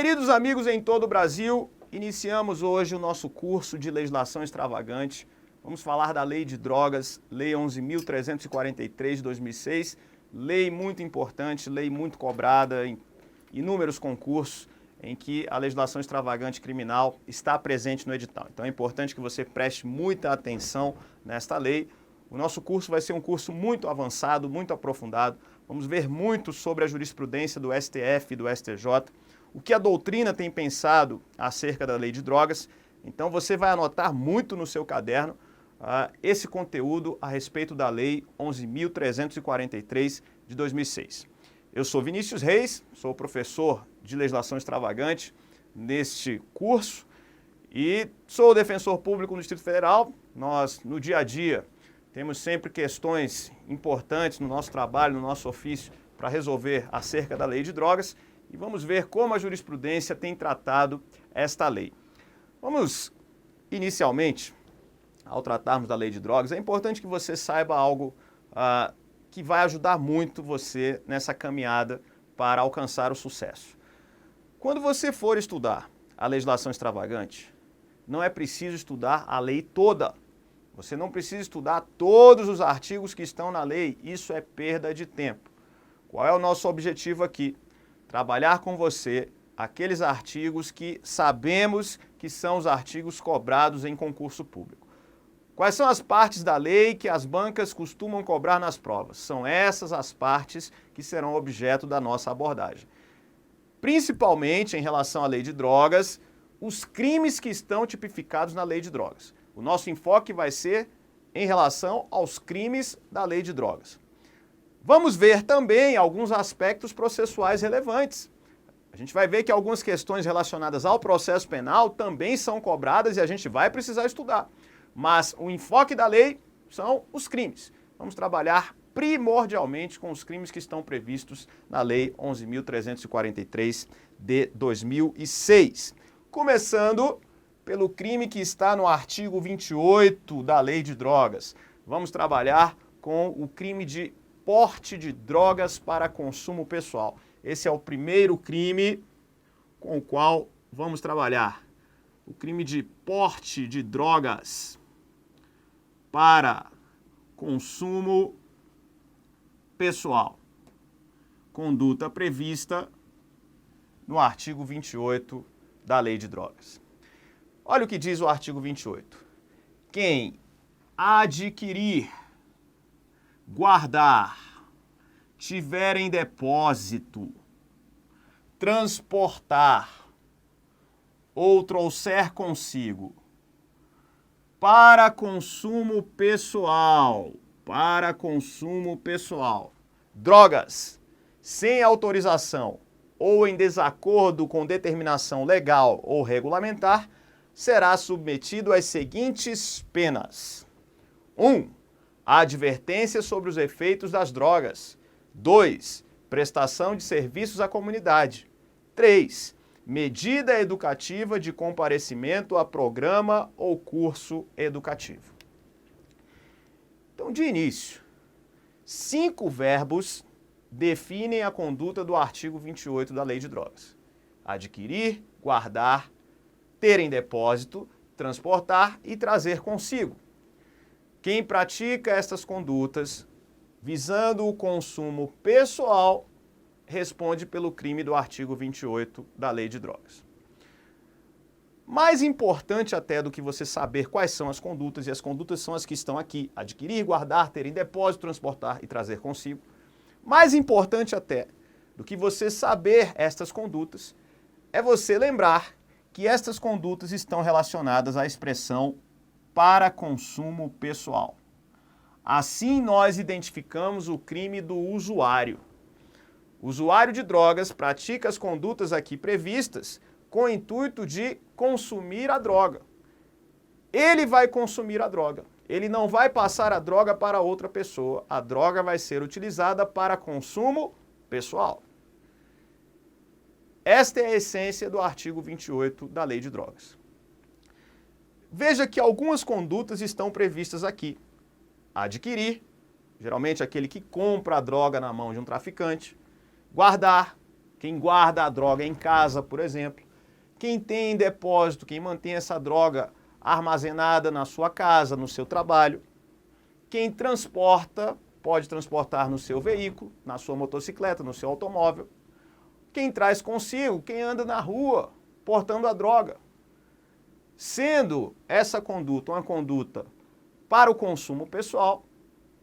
Queridos amigos em todo o Brasil, iniciamos hoje o nosso curso de legislação extravagante. Vamos falar da Lei de Drogas, Lei 11.343 de 2006, lei muito importante, lei muito cobrada em inúmeros concursos em que a legislação extravagante criminal está presente no edital. Então é importante que você preste muita atenção nesta lei. O nosso curso vai ser um curso muito avançado, muito aprofundado. Vamos ver muito sobre a jurisprudência do STF e do STJ, o que a doutrina tem pensado acerca da lei de drogas. Então você vai anotar muito no seu caderno esse conteúdo a respeito da lei 11.343 de 2006. Eu sou Vinícius Reis, sou professor de legislação extravagante neste curso e sou defensor público no Distrito Federal. Nós, no dia a dia, temos sempre questões importantes no nosso trabalho, no nosso ofício, para resolver acerca da lei de drogas e vamos ver como a jurisprudência tem tratado esta lei. Vamos, inicialmente, ao tratarmos da lei de drogas, é importante que você saiba algo que vai ajudar muito você nessa caminhada para alcançar o sucesso. Quando você for estudar a legislação extravagante, não é preciso estudar a lei toda. Você não precisa estudar todos os artigos que estão na lei, isso é perda de tempo. Qual é o nosso objetivo aqui? Trabalhar com você aqueles artigos que sabemos que são os artigos cobrados em concurso público. Quais são as partes da lei que as bancas costumam cobrar nas provas? São essas as partes que serão objeto da nossa abordagem. Principalmente em relação à lei de drogas, os crimes que estão tipificados na lei de drogas. O nosso enfoque vai ser em relação aos crimes da lei de drogas. Vamos ver também alguns aspectos processuais relevantes. A gente vai ver que algumas questões relacionadas ao processo penal também são cobradas e a gente vai precisar estudar. Mas o enfoque da lei são os crimes. Vamos trabalhar primordialmente com os crimes que estão previstos na Lei 11.343 de 2006. Começando pelo crime que está no artigo 28 da Lei de Drogas. Vamos trabalhar com o crime de porte de drogas para consumo pessoal. Esse é o primeiro crime com o qual vamos trabalhar. O crime de porte de drogas para consumo pessoal. Conduta prevista no artigo 28 da Lei de Drogas. Olha o que diz o artigo 28. Quem adquirir, guardar, tiver em depósito, transportar ou trouxer consigo para consumo pessoal, drogas sem autorização ou em desacordo com determinação legal ou regulamentar, será submetido às seguintes penas. 1. A advertência sobre os efeitos das drogas. 2. Prestação de serviços à comunidade. 3. Medida educativa de comparecimento a programa ou curso educativo. Então, de início, 5 verbos definem a conduta do artigo 28 da Lei de Drogas. Adquirir, guardar, ter em depósito, transportar e trazer consigo. Quem pratica estas condutas visando o consumo pessoal responde pelo crime do artigo 28 da Lei de Drogas. Mais importante até do que você saber quais são as condutas, e as condutas são as que estão aqui, adquirir, guardar, ter em depósito, transportar e trazer consigo. Mais importante até do que você saber estas condutas é você lembrar que estas condutas estão relacionadas à expressão para consumo pessoal. Assim nós identificamos o crime do usuário. O usuário de drogas pratica as condutas aqui previstas com o intuito de consumir a droga. Ele vai consumir a droga. Ele não vai passar a droga para outra pessoa. A droga vai ser utilizada para consumo pessoal. Esta é a essência do artigo 28 da Lei de Drogas. Veja que algumas condutas estão previstas aqui. Adquirir, geralmente aquele que compra a droga na mão de um traficante. Guardar, quem guarda a droga em casa, por exemplo, quem tem em depósito, quem mantém essa droga armazenada na sua casa, no seu trabalho, quem transporta, pode transportar no seu veículo, na sua motocicleta, no seu automóvel, quem traz consigo, quem anda na rua portando a droga. Sendo essa conduta uma conduta para o consumo pessoal,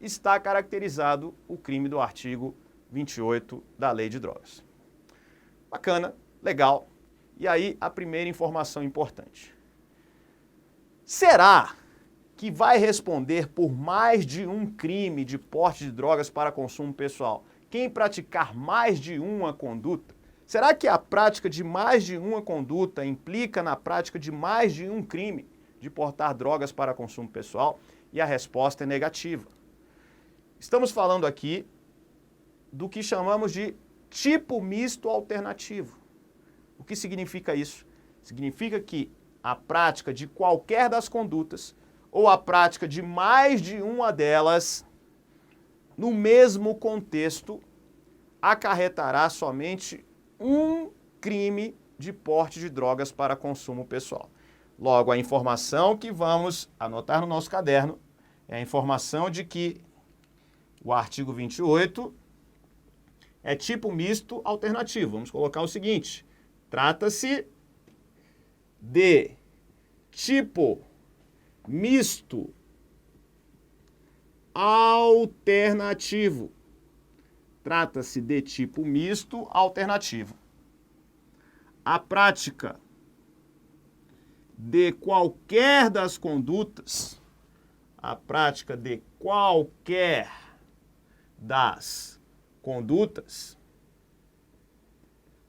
está caracterizado o crime do artigo 28 da Lei de Drogas. Bacana, legal. E aí a primeira informação importante. Será que vai responder por mais de um crime de porte de drogas para consumo pessoal quem praticar mais de uma conduta? Será que a prática de mais de uma conduta implica na prática de mais de um crime de portar drogas para consumo pessoal? E a resposta é negativa. Estamos falando aqui do que chamamos de tipo misto alternativo. O que significa isso? Significa que a prática de qualquer das condutas ou a prática de mais de uma delas no mesmo contexto acarretará somente um crime de porte de drogas para consumo pessoal. Logo, a informação que vamos anotar no nosso caderno é a informação de que o artigo 28 é tipo misto alternativo. Vamos colocar o seguinte: trata-se de tipo misto alternativo. Trata-se de tipo misto alternativo. A prática de qualquer das condutas,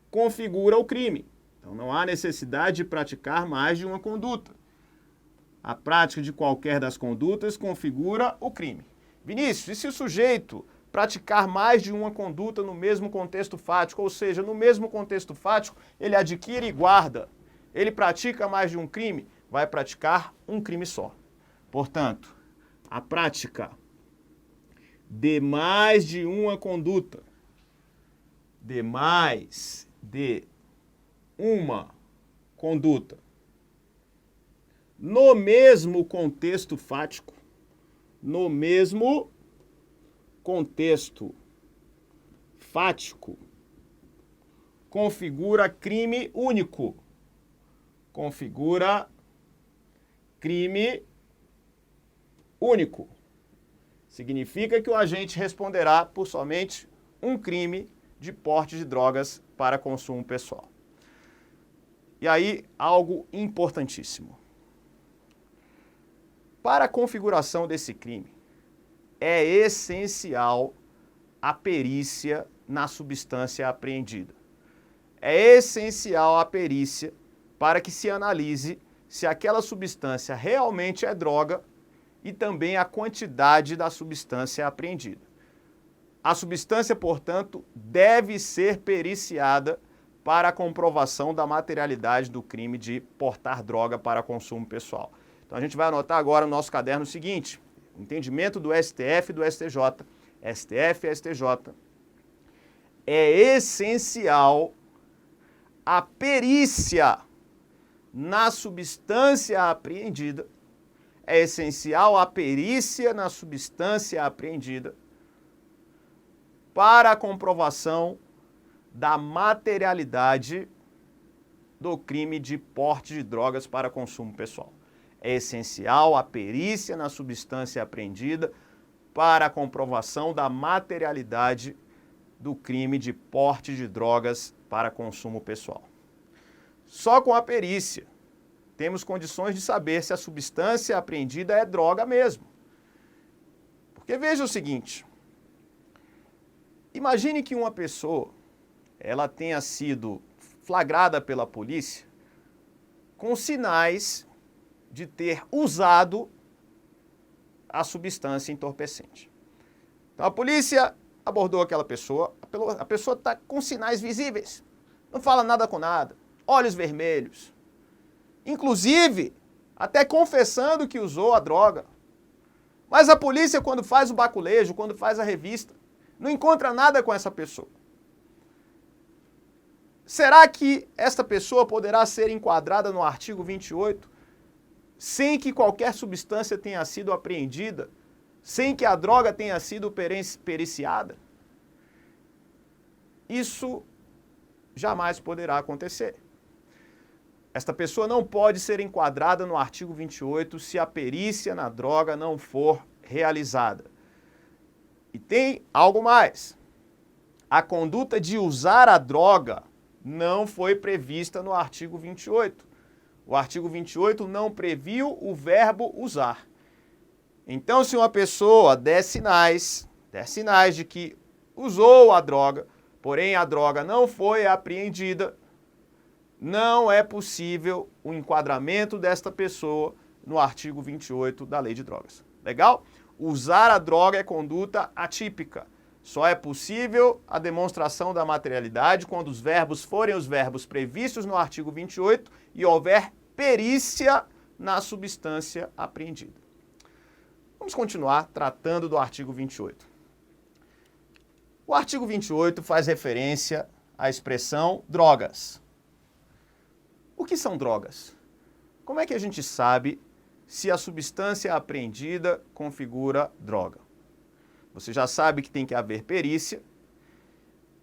configura o crime. Então não há necessidade de praticar mais de uma conduta. A prática de qualquer das condutas configura o crime. Vinícius, e se o sujeito praticar mais de uma conduta no mesmo contexto fático, ou seja, no mesmo contexto fático, ele adquire e guarda, ele pratica mais de um crime, vai praticar um crime só. Portanto, a prática de mais de uma conduta, no mesmo contexto fático, configura crime único. Significa que o agente responderá por somente um crime de porte de drogas para consumo pessoal. E aí, algo importantíssimo. Para a configuração desse crime, é essencial a perícia na substância apreendida. É essencial a perícia para que se analise se aquela substância realmente é droga e também a quantidade da substância apreendida. A substância, portanto, deve ser periciada para a comprovação da materialidade do crime de portar droga para consumo pessoal. Então a gente vai anotar agora no nosso caderno o seguinte: entendimento do STF e do STJ. STF e STJ. É essencial a perícia na substância apreendida. É essencial a perícia na substância apreendida para a comprovação da materialidade do crime de porte de drogas para consumo pessoal. É essencial a perícia na substância apreendida para a comprovação da materialidade do crime de porte de drogas para consumo pessoal. Só com a perícia temos condições de saber se a substância apreendida é droga mesmo. Porque veja o seguinte: imagine que uma pessoa ela tenha sido flagrada pela polícia com sinais de ter usado a substância entorpecente. Então a polícia abordou aquela pessoa, a pessoa está com sinais visíveis, não fala nada com nada, olhos vermelhos, inclusive até confessando que usou a droga. Mas a polícia, quando faz o baculejo, quando faz a revista, não encontra nada com essa pessoa. Será que esta pessoa poderá ser enquadrada no artigo 28 sem que qualquer substância tenha sido apreendida, sem que a droga tenha sido periciada? Isso jamais poderá acontecer. Esta pessoa não pode ser enquadrada no artigo 28 se a perícia na droga não for realizada. E tem algo mais. A conduta de usar a droga não foi prevista no artigo 28. O artigo 28 não previu o verbo usar. Então, se uma pessoa der sinais de que usou a droga, porém a droga não foi apreendida, não é possível o enquadramento desta pessoa no artigo 28 da Lei de Drogas. Legal? Usar a droga é conduta atípica. Só é possível a demonstração da materialidade quando os verbos forem os verbos previstos no artigo 28 e houver perícia na substância apreendida. Vamos continuar tratando do artigo 28. O artigo 28 faz referência à expressão drogas. O que são drogas? Como é que a gente sabe se a substância apreendida configura droga? Você já sabe que tem que haver perícia,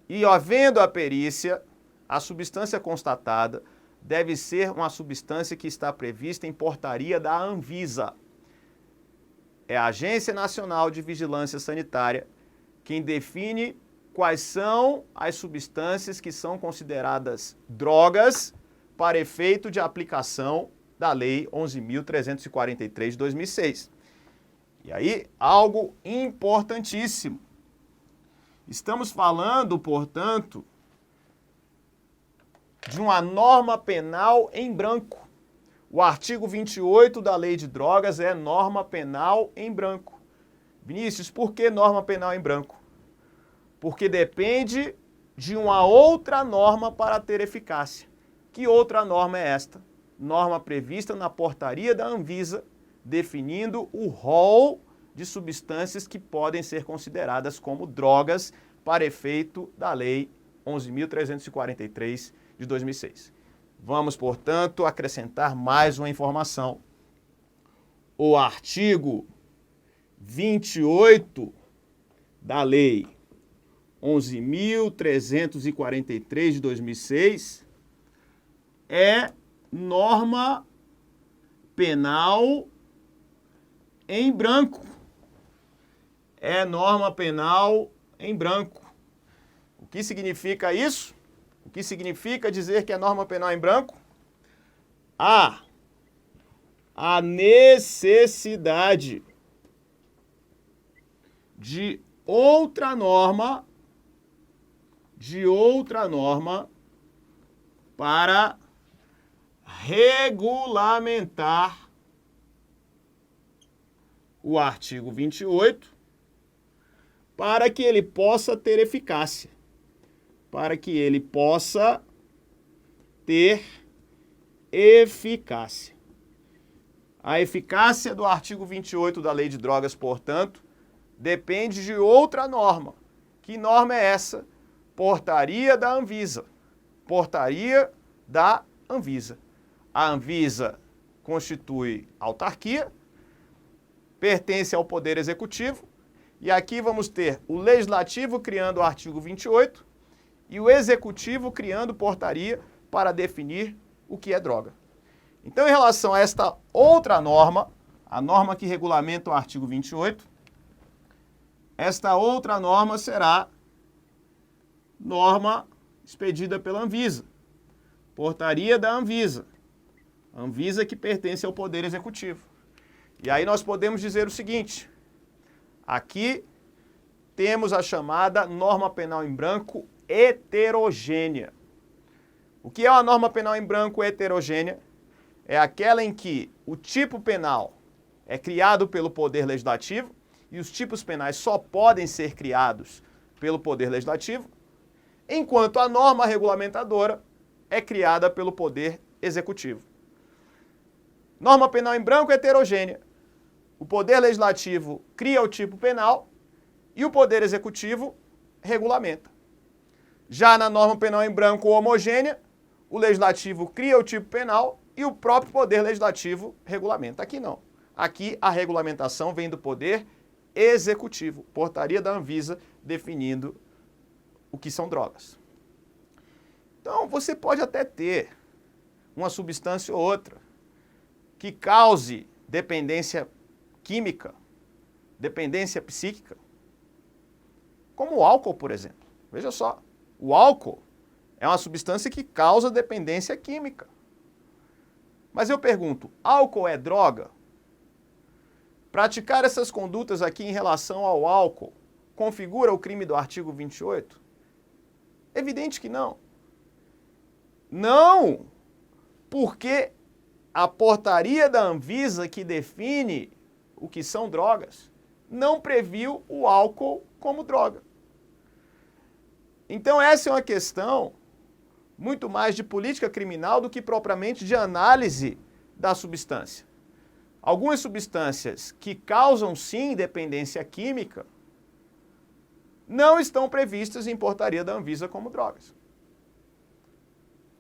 e havendo a perícia, a substância constatada deve ser uma substância que está prevista em portaria da Anvisa. É a Agência Nacional de Vigilância Sanitária quem define quais são as substâncias que são consideradas drogas para efeito de aplicação da Lei 11.343 de 2006. E aí, algo importantíssimo. Estamos falando, portanto, de uma norma penal em branco. O artigo 28 da Lei de Drogas é norma penal em branco. Vinícius, por que norma penal em branco? Porque depende de uma outra norma para ter eficácia. Que outra norma é esta? Norma prevista na portaria da Anvisa, definindo o rol de substâncias que podem ser consideradas como drogas para efeito da Lei 11.343 de 2006. Vamos, portanto, acrescentar mais uma informação. O artigo 28 da Lei 11.343 de 2006 é norma penal em branco. É norma penal em branco. O que significa isso? O que significa dizer que é norma penal em branco? A necessidade de outra norma para regulamentar o artigo 28 para que ele possa ter eficácia, para que ele possa ter eficácia. A eficácia do artigo 28 da Lei de Drogas, portanto, depende de outra norma. Que norma é essa? Portaria da Anvisa. Portaria da Anvisa. A Anvisa constitui autarquia, pertence ao Poder Executivo, e aqui vamos ter o Legislativo criando o artigo 28 e o Executivo criando portaria para definir o que é droga. Então, em relação a esta outra norma, a norma que regulamenta o artigo 28, esta outra norma será norma expedida pela Anvisa, portaria da Anvisa. Anvisa que pertence ao Poder Executivo. E aí nós podemos dizer o seguinte: aqui temos a chamada norma penal em branco heterogênea. O que é uma norma penal em branco heterogênea? É aquela em que o tipo penal é criado pelo Poder Legislativo e os tipos penais só podem ser criados pelo Poder Legislativo, enquanto a norma regulamentadora é criada pelo Poder Executivo. Norma penal em branco heterogênea. O Poder Legislativo cria o tipo penal e o Poder Executivo regulamenta. Já na norma penal em branco homogênea, o legislativo cria o tipo penal e o próprio poder legislativo regulamenta. Aqui não. Aqui a regulamentação vem do poder executivo, portaria da Anvisa definindo o que são drogas. Então, você pode até ter uma substância ou outra que cause dependência química, dependência psíquica, como o álcool, por exemplo. Veja só, o álcool é uma substância que causa dependência química. Mas eu pergunto, álcool é droga? Praticar essas condutas aqui em relação ao álcool configura o crime do artigo 28? Evidente que não. Não, porque a portaria da Anvisa que define o que são drogas não previu o álcool como droga. Então essa é uma questão muito mais de política criminal do que propriamente de análise da substância. Algumas substâncias que causam sim dependência química não estão previstas em portaria da Anvisa como drogas.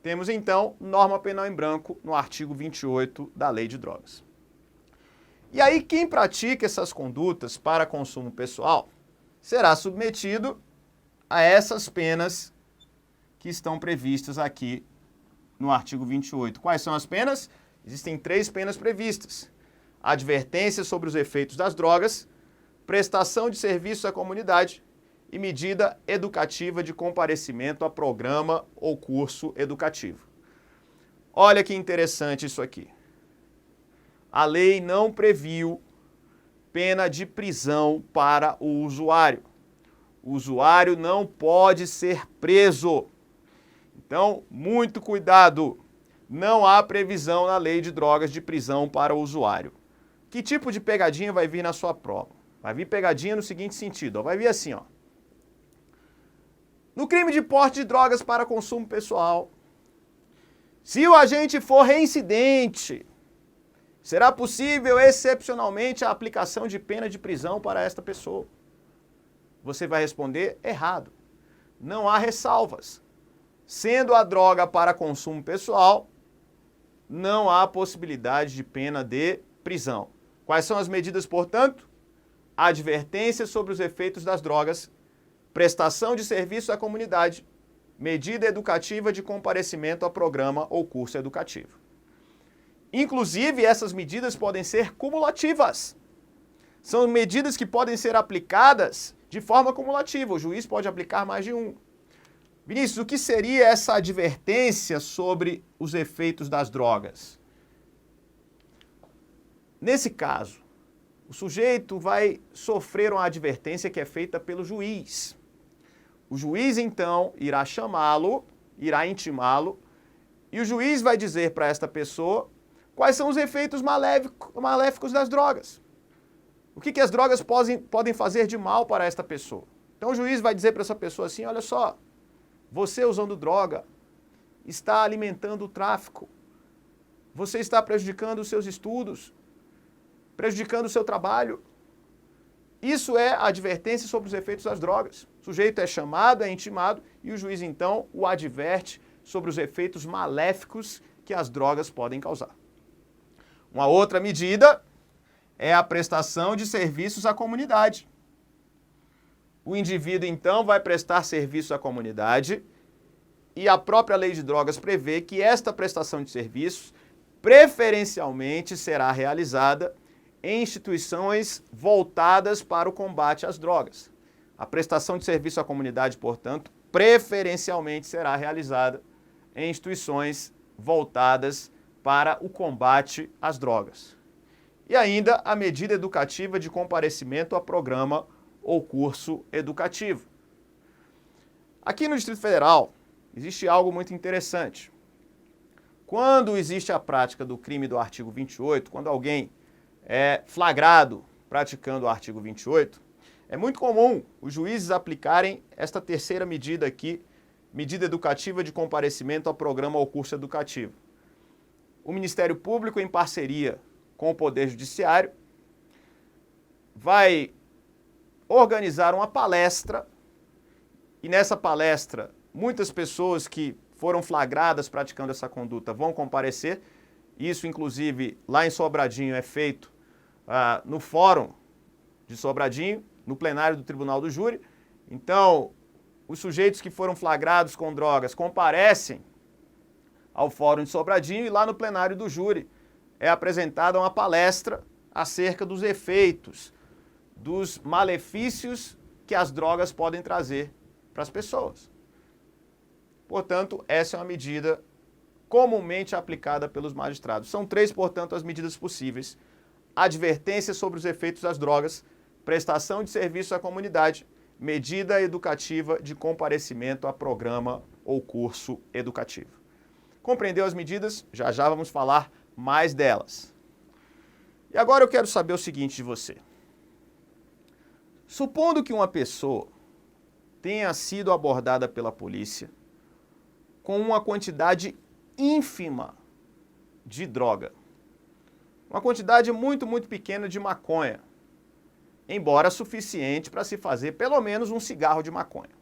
Temos então norma penal em branco no artigo 28 da Lei de Drogas. E aí quem pratica essas condutas para consumo pessoal será submetido a essas penas que estão previstas aqui no artigo 28. Quais são as penas? Existem 3 penas previstas: advertência sobre os efeitos das drogas, prestação de serviço à comunidade e medida educativa de comparecimento a programa ou curso educativo. Olha que interessante isso aqui. A lei não previu pena de prisão para o usuário. O usuário não pode ser preso. Então, muito cuidado. Não há previsão na lei de drogas de prisão para o usuário. Que tipo de pegadinha vai vir na sua prova? Vai vir pegadinha no seguinte sentido, ó. Vai vir assim, ó. No crime de porte de drogas para consumo pessoal, se o agente for reincidente, será possível excepcionalmente a aplicação de pena de prisão para esta pessoa. Você vai responder errado. Não há ressalvas. Sendo a droga para consumo pessoal, não há possibilidade de pena de prisão. Quais são as medidas, portanto? Advertência sobre os efeitos das drogas, prestação de serviço à comunidade, medida educativa de comparecimento a programa ou curso educativo. Inclusive, essas medidas podem ser cumulativas. São medidas que podem ser aplicadas de forma cumulativa. O juiz pode aplicar mais de um. Vinícius, o que seria essa advertência sobre os efeitos das drogas? Nesse caso, o sujeito vai sofrer uma advertência que é feita pelo juiz. O juiz, então, irá chamá-lo, irá intimá-lo, e o juiz vai dizer para esta pessoa quais são os efeitos maléficos das drogas. O que as drogas podem fazer de mal para esta pessoa. Então o juiz vai dizer para essa pessoa assim, olha só, você usando droga está alimentando o tráfico, você está prejudicando os seus estudos, prejudicando o seu trabalho. Isso é a advertência sobre os efeitos das drogas. O sujeito é chamado, é intimado e o juiz então o adverte sobre os efeitos maléficos que as drogas podem causar. Uma outra medida é a prestação de serviços à comunidade. O indivíduo, então, vai prestar serviço à comunidade e a própria lei de drogas prevê que esta prestação de serviços preferencialmente será realizada em instituições voltadas para o combate às drogas. A prestação de serviço à comunidade, portanto, preferencialmente será realizada em instituições voltadas para o combate às drogas. E ainda a medida educativa de comparecimento a programa ou curso educativo. Aqui no Distrito Federal existe algo muito interessante. Quando existe a prática do crime do artigo 28, quando alguém é flagrado praticando o artigo 28, é muito comum os juízes aplicarem esta terceira medida aqui, medida educativa de comparecimento a programa ou curso educativo. O Ministério Público, em parceria com o Poder Judiciário, vai organizar uma palestra e nessa palestra muitas pessoas que foram flagradas praticando essa conduta vão comparecer. Isso, inclusive, lá em Sobradinho é feito no fórum de Sobradinho, no plenário do Tribunal do Júri. Então, os sujeitos que foram flagrados com drogas comparecem ao fórum de Sobradinho e lá no plenário do júri é apresentada uma palestra acerca dos efeitos, dos malefícios que as drogas podem trazer para as pessoas. Portanto, essa é uma medida comumente aplicada pelos magistrados. São 3, portanto, as medidas possíveis: advertência sobre os efeitos das drogas, prestação de serviço à comunidade, medida educativa de comparecimento a programa ou curso educativo. Compreendeu as medidas? Já já vamos falar mais delas. E agora eu quero saber o seguinte de você. Supondo que uma pessoa tenha sido abordada pela polícia com uma quantidade ínfima de droga, uma quantidade muito pequena de maconha, embora suficiente para se fazer pelo menos um cigarro de maconha.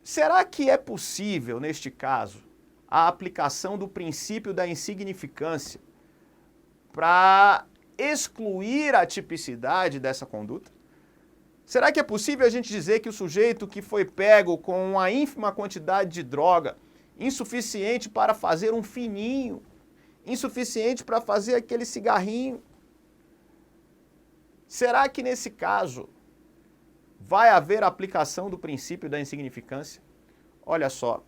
Será que é possível, neste caso, a aplicação do princípio da insignificância para excluir a tipicidade dessa conduta? Será que é possível a gente dizer que o sujeito que foi pego com uma ínfima quantidade de droga, insuficiente para fazer um fininho, insuficiente para fazer aquele cigarrinho, será que nesse caso vai haver aplicação do princípio da insignificância? Olha só,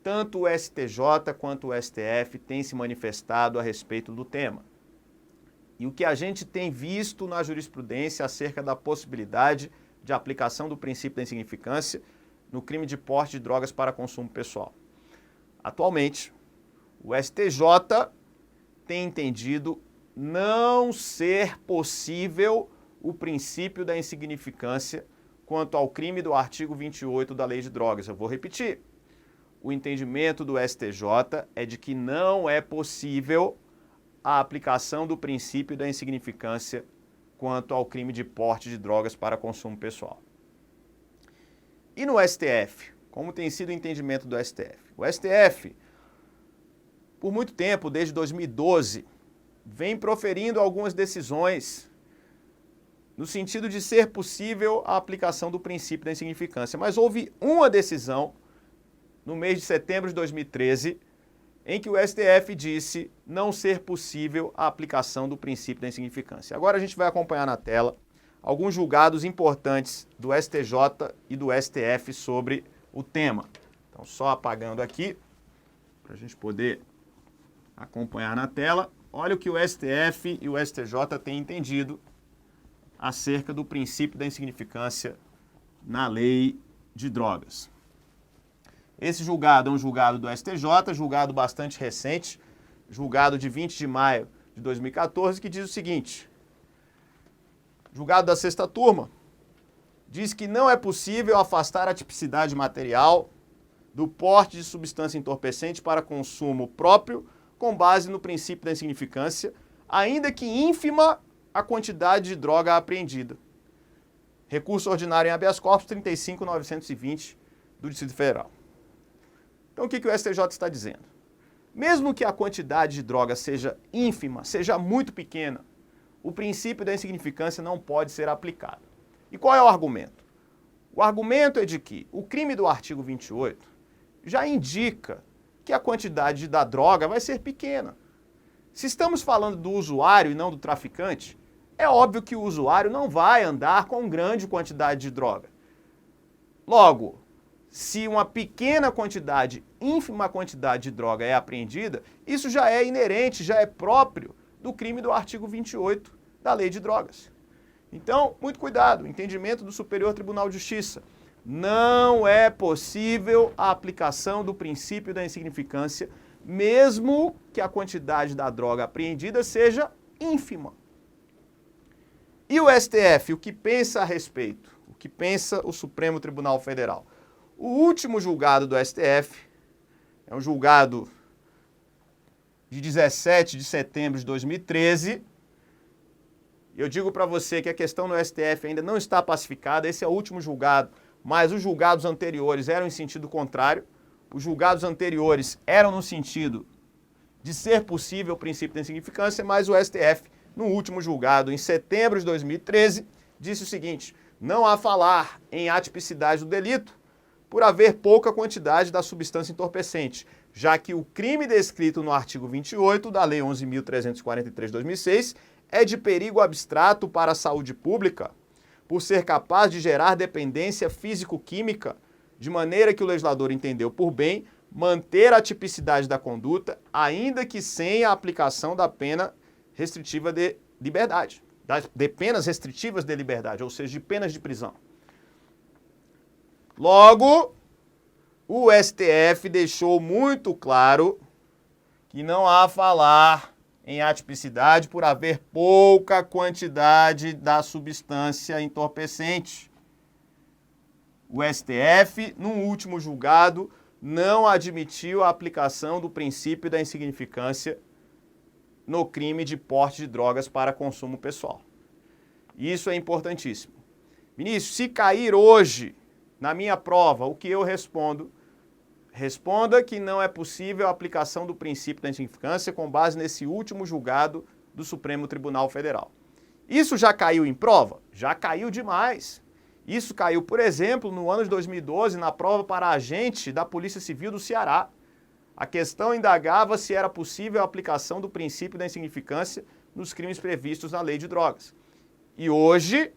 tanto o STJ quanto o STF têm se manifestado a respeito do tema. E o que a gente tem visto na jurisprudência acerca da possibilidade de aplicação do princípio da insignificância no crime de porte de drogas para consumo pessoal. Atualmente, o STJ tem entendido não ser possível o princípio da insignificância quanto ao crime do artigo 28 da Lei de Drogas. Eu vou repetir. O entendimento do STJ é de que não é possível a aplicação do princípio da insignificância quanto ao crime de porte de drogas para consumo pessoal. E no STF, como tem sido o entendimento do STF? O STF, por muito tempo, desde 2012, vem proferindo algumas decisões no sentido de ser possível a aplicação do princípio da insignificância. Mas houve uma decisão no mês de setembro de 2013, em que o STF disse não ser possível a aplicação do princípio da insignificância. Agora a gente vai acompanhar na tela alguns julgados importantes do STJ e do STF sobre o tema. Então, só apagando aqui, para a gente poder acompanhar na tela. Olha o que o STF e o STJ têm entendido acerca do princípio da insignificância na lei de drogas. Esse julgado é um julgado do STJ, julgado bastante recente, julgado de 20 de maio de 2014, que diz o seguinte: julgado da sexta turma, diz que não é possível afastar a tipicidade material do porte de substância entorpecente para consumo próprio com base no princípio da insignificância, ainda que ínfima a quantidade de droga apreendida. Recurso ordinário em habeas corpus 35.920 do Distrito Federal. Então, o que o STJ está dizendo? Mesmo que a quantidade de droga seja ínfima, seja muito pequena, o princípio da insignificância não pode ser aplicado. E qual é o argumento? O argumento é de que o crime do artigo 28 já indica que a quantidade da droga vai ser pequena. Se estamos falando do usuário e não do traficante, é óbvio que o usuário não vai andar com grande quantidade de droga. Logo, se uma pequena quantidade, ínfima quantidade de droga é apreendida, isso já é inerente, já é próprio do crime do artigo 28 da Lei de Drogas. Então, muito cuidado, entendimento do Superior Tribunal de Justiça. Não é possível a aplicação do princípio da insignificância, mesmo que a quantidade da droga apreendida seja ínfima. E o STF, o que pensa a respeito? O que pensa o Supremo Tribunal Federal? O último julgado do STF é um julgado de 17 de setembro de 2013. Eu digo para você que a questão no STF ainda não está pacificada. Esse é o último julgado mas os julgados anteriores eram em sentido contrário. Os julgados anteriores eram no sentido de ser possível o princípio da insignificância, mas o STF, no último julgado, em setembro de 2013, disse o seguinte: não há falar em atipicidade do delito por haver pouca quantidade da substância entorpecente, já que o crime descrito no artigo 28 da Lei 11.343 de 2006 é de perigo abstrato para a saúde pública, por ser capaz de gerar dependência físico-química, de maneira que o legislador entendeu por bem manter a tipicidade da conduta, ainda que sem a aplicação da pena restritiva de liberdade, de penas restritivas de liberdade, ou seja, de penas de prisão. Logo, o STF deixou muito claro que não há falar em atipicidade por haver pouca quantidade da substância entorpecente. O STF, no último julgado, não admitiu a aplicação do princípio da insignificância no crime de porte de drogas para consumo pessoal. Isso é importantíssimo. Vinícius, se cair hoje na minha prova, o que eu respondo? Responda que não é possível a aplicação do princípio da insignificância com base nesse último julgado do Supremo Tribunal Federal. Isso já caiu em prova? Já caiu demais. Isso caiu, por exemplo, no ano de 2012, na prova para agente da Polícia Civil do Ceará. A questão indagava se era possível a aplicação do princípio da insignificância nos crimes previstos na Lei de Drogas. E hoje,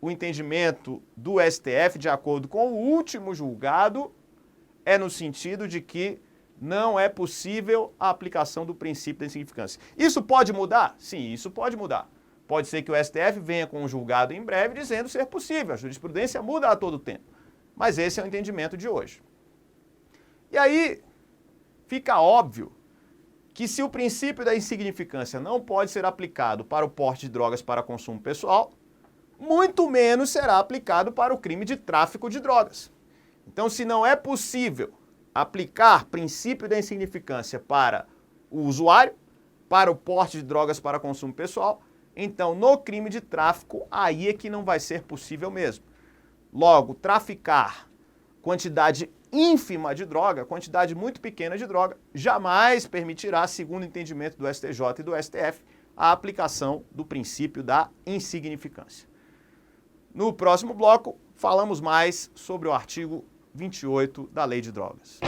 o entendimento do STF, de acordo com o último julgado, é no sentido de que não é possível a aplicação do princípio da insignificância. Isso pode mudar? Sim, isso pode mudar. Pode ser que o STF venha com um julgado em breve dizendo ser possível. A jurisprudência muda a todo tempo. Mas esse é o entendimento de hoje. E aí, fica óbvio que se o princípio da insignificância não pode ser aplicado para o porte de drogas para consumo pessoal, muito menos será aplicado para o crime de tráfico de drogas. Então, se não é possível aplicar princípio da insignificância para o usuário, para o porte de drogas para consumo pessoal, então no crime de tráfico, aí é que não vai ser possível mesmo. Logo, traficar quantidade ínfima de droga, quantidade muito pequena de droga, jamais permitirá, segundo o entendimento do STJ e do STF, a aplicação do princípio da insignificância. No próximo bloco, falamos mais sobre o artigo 28 da Lei de Drogas.